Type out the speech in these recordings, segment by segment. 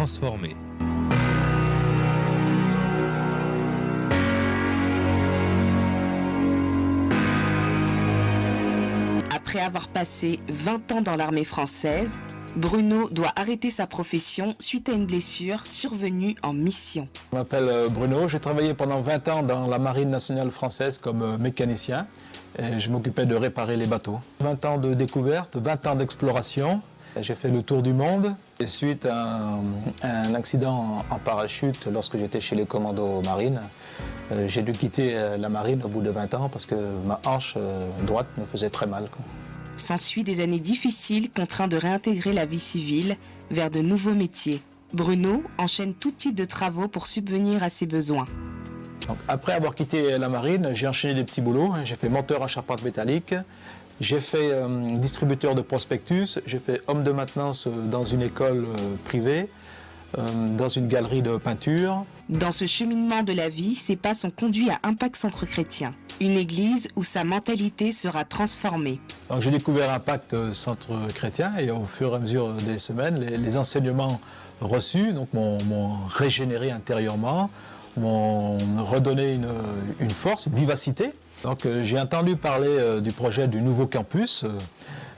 transformée. Après avoir passé 20 ans dans l'armée française, Bruno doit arrêter sa profession suite à une blessure survenue en mission. Je m'appelle Bruno, j'ai travaillé pendant 20 ans dans la Marine nationale française comme mécanicien et je m'occupais de réparer les bateaux. 20 ans de découverte, 20 ans d'exploration. J'ai fait le tour du monde et suite à un accident en parachute lorsque j'étais chez les commandos marines, j'ai dû quitter la marine au bout de 20 ans parce que ma hanche droite me faisait très mal. S'ensuit des années difficiles, contraint de réintégrer la vie civile vers de nouveaux métiers. Bruno enchaîne tout type de travaux pour subvenir à ses besoins. Donc, après avoir quitté la marine, j'ai enchaîné des petits boulots. J'ai fait monteur en charpente métallique, j'ai fait distributeur de prospectus, j'ai fait homme de maintenance dans une école privée, dans une galerie de peinture. Dans ce cheminement de la vie, ses pas sont conduits à Impact Centre Chrétien, une église où sa mentalité sera transformée. J'ai découvert Impact Centre Chrétien et au fur et à mesure des semaines, les enseignements reçus m'ont régénéré intérieurement, m'ont redonné une force, une vivacité. J'ai entendu parler du projet du nouveau campus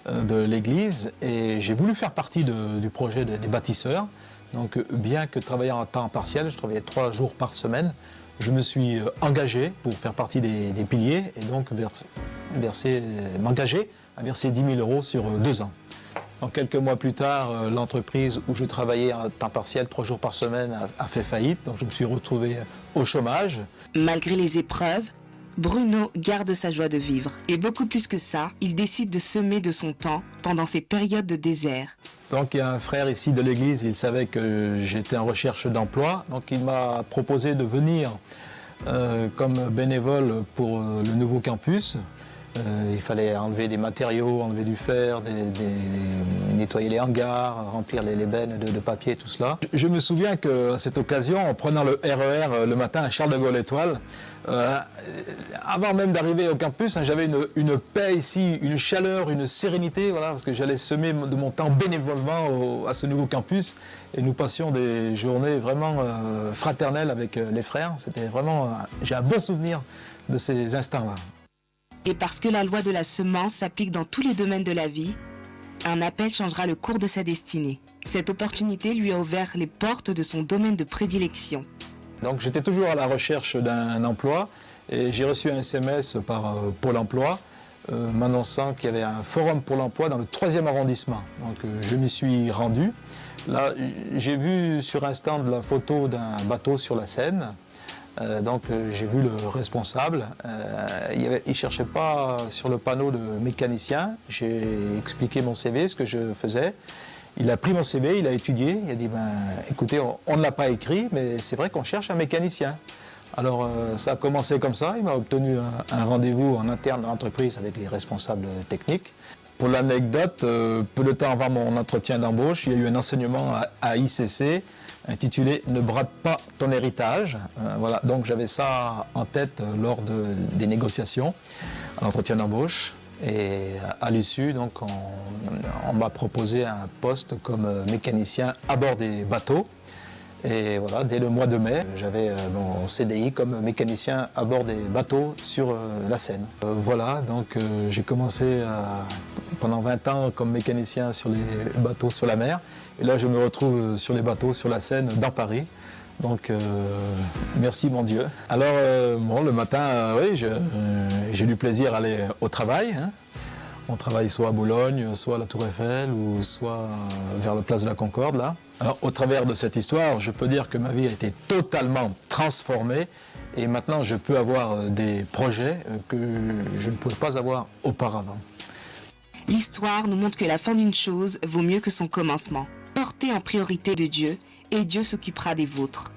de l'église et j'ai voulu faire partie du projet des bâtisseurs. Donc, bien que travaillant en temps partiel, je travaillais 3 jours par semaine, je me suis engagé pour faire partie des piliers et donc m'engager à verser 10 000 € sur 2 ans. Donc, quelques mois plus tard, l'entreprise où je travaillais en temps partiel 3 jours par semaine a fait faillite, donc je me suis retrouvé au chômage. Malgré les épreuves, Bruno garde sa joie de vivre. Et beaucoup plus que ça, il décide de semer de son temps pendant ces périodes de désert. Donc il y a un frère ici de l'église, il savait que j'étais en recherche d'emploi. Donc il m'a proposé de venir comme bénévole pour le nouveau campus. Il fallait enlever des matériaux, enlever du fer, nettoyer les hangars, remplir les bennes de papier, tout cela. Je me souviens qu'à cette occasion, en prenant le RER le matin à Charles de Gaulle Étoile, avant même d'arriver au campus, j'avais une paix ici, une chaleur, une sérénité, voilà, parce que j'allais semer de mon temps bénévolement à ce nouveau campus et nous passions des journées vraiment fraternelles avec les frères. C'était vraiment, j'ai un bon souvenir de ces instants-là. Et parce que la loi de la semence s'applique dans tous les domaines de la vie, un appel changera le cours de sa destinée. Cette opportunité lui a ouvert les portes de son domaine de prédilection. Donc j'étais toujours à la recherche d'un emploi et j'ai reçu un SMS par Pôle emploi m'annonçant qu'il y avait un forum pour l'emploi dans le 3e arrondissement. Donc je m'y suis rendu. Là, j'ai vu sur un stand la photo d'un bateau sur la Seine. J'ai vu le responsable, il ne cherchait pas sur le panneau de mécanicien. J'ai expliqué mon CV, ce que je faisais. Il a pris mon CV, il a étudié, il a dit écoutez, on ne l'a pas écrit, mais c'est vrai qu'on cherche un mécanicien. Alors ça a commencé comme ça, il m'a obtenu un rendez-vous en interne dans l'entreprise avec les responsables techniques. Pour l'anecdote, peu de temps avant mon entretien d'embauche, il y a eu un enseignement à ICC intitulé « Ne brade pas ton héritage ». Voilà, donc j'avais ça en tête lors des négociations, à l'entretien d'embauche. Et à l'issue, donc, on m'a proposé un poste comme mécanicien à bord des bateaux. Et voilà, dès le mois de mai, j'avais mon CDI comme mécanicien à bord des bateaux sur la Seine. Voilà, donc j'ai commencé pendant 20 ans comme mécanicien sur les bateaux sur la mer. Et là, je me retrouve sur les bateaux sur la Seine dans Paris. Donc, merci mon Dieu. Alors, le matin, oui, j'ai du plaisir à aller au travail. On travaille soit à Boulogne, soit à la Tour Eiffel, ou soit vers la place de la Concorde, là. Alors, au travers de cette histoire, je peux dire que ma vie a été totalement transformée et maintenant je peux avoir des projets que je ne pouvais pas avoir auparavant. L'histoire nous montre que la fin d'une chose vaut mieux que son commencement. Portez en priorité de Dieu et Dieu s'occupera des vôtres.